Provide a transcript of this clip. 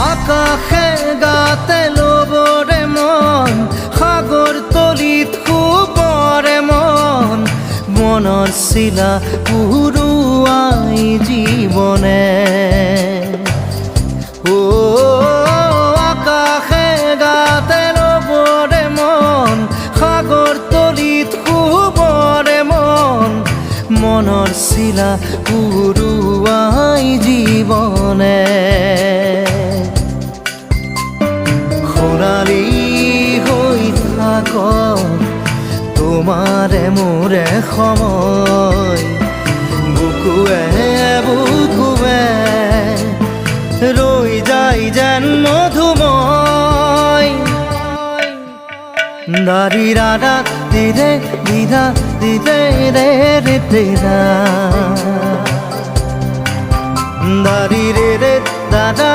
আকাশে গাতে ল'বৰে মন, সাগৰ তলিত শুবৰে মন, মনৰ চিলা উৰুৱাই জীৱনে। আকাশে গাতে ল'বৰে মন, সাগৰ তলিত শুবৰে মন, মনৰ চিলা উৰুৱাই জীৱনে। সোণালী হৈ থাকক তোমাৰে মোৰে সময়, বুকুৱে বুকুৱে ৰৈ যায় যেন মধুময়। দাৰি ৰাধা দিদে দিদা দিদে ৰে ৰে দিদা, দাৰি ৰে ৰে দাদা